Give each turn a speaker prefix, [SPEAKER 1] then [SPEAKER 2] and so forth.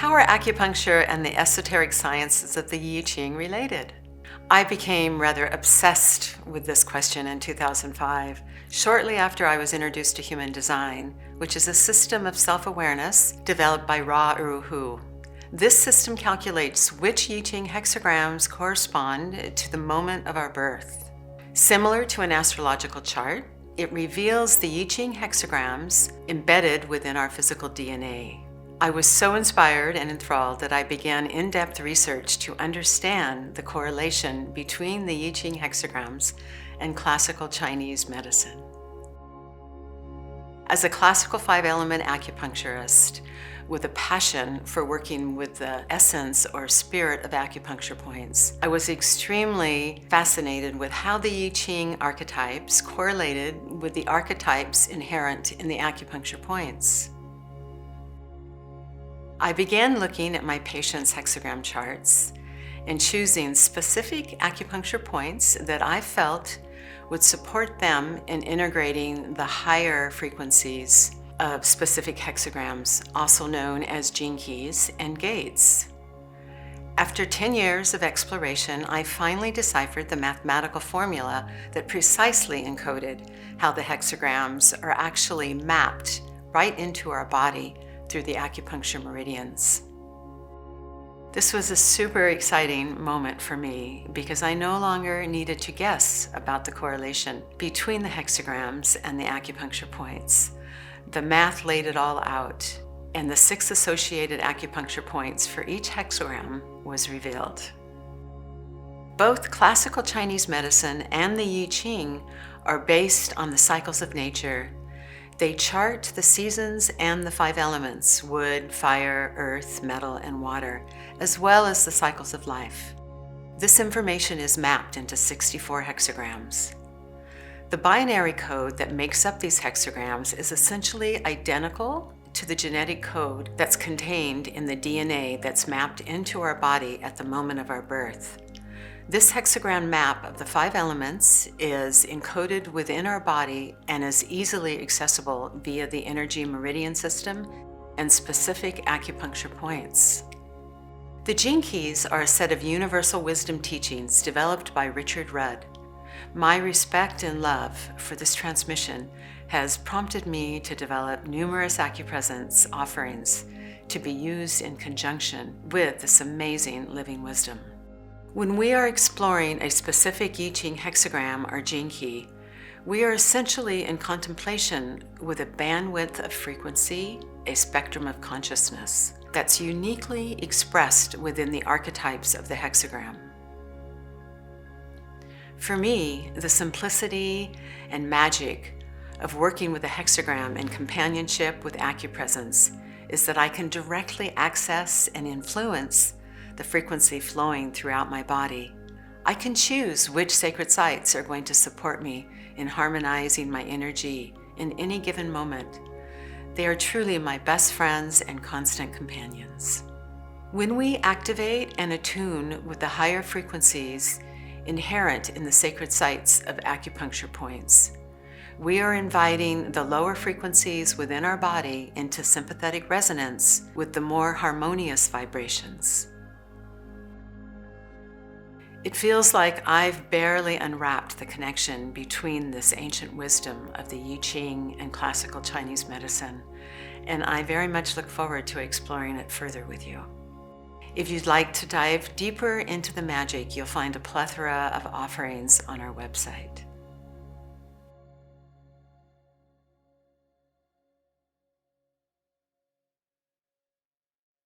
[SPEAKER 1] How are acupuncture and the esoteric sciences of the I Ching related? I became rather obsessed with this question in 2005, shortly after I was introduced to human design, which is a system of self-awareness developed by Ra Uru Hu. This system calculates which I Ching hexagrams correspond to the moment of our birth. Similar to an astrological chart, it reveals the I Ching hexagrams embedded within our physical DNA. I was so inspired and enthralled that I began in-depth research to understand the correlation between the I Ching hexagrams and classical Chinese medicine. As a classical 5-element acupuncturist with a passion for working with the essence or spirit of acupuncture points, I was extremely fascinated with how the I Ching archetypes correlated with the archetypes inherent in the acupuncture points. I began looking at my patients' hexagram charts and choosing specific acupuncture points that I felt would support them in integrating the higher frequencies of specific hexagrams, also known as gene keys and gates. After 10 years of exploration, I finally deciphered the mathematical formula that precisely encoded how the hexagrams are actually mapped right into our body through the acupuncture meridians. This was a super exciting moment for me because I no longer needed to guess about the correlation between the hexagrams and the acupuncture points. The math laid it all out, and the 6 associated acupuncture points for each hexagram was revealed. Both classical Chinese medicine and the I Ching are based on the cycles of nature. They chart the seasons and the 5 elements: wood, fire, earth, metal, and water, as well as the cycles of life. This information is mapped into 64 hexagrams. The binary code that makes up these hexagrams is essentially identical to the genetic code that's contained in the DNA that's mapped into our body at the moment of our birth. This hexagram map of the 5 elements is encoded within our body and is easily accessible via the energy meridian system and specific acupuncture points. The gene keys are a set of universal wisdom teachings developed by Richard Rudd. My respect and love for this transmission has prompted me to develop numerous AcuPresence offerings to be used in conjunction with this amazing living wisdom. When we are exploring a specific I Ching hexagram or gene key, we are essentially in contemplation with a bandwidth of frequency, a spectrum of consciousness that's uniquely expressed within the archetypes of the hexagram. For me, the simplicity and magic of working with a hexagram in companionship with AcuPresence is that I can directly access and influence the frequency flowing throughout my body. I can choose which sacred sites are going to support me in harmonizing my energy in any given moment. They are truly my best friends and constant companions. When we activate and attune with the higher frequencies inherent in the sacred sites of acupuncture points, we are inviting the lower frequencies within our body into sympathetic resonance with the more harmonious vibrations. It feels like I've barely unwrapped the connection between this ancient wisdom of the I Ching and classical Chinese medicine, and I very much look forward to exploring it further with you. If you'd like to dive deeper into the magic, you'll find a plethora of offerings on our website.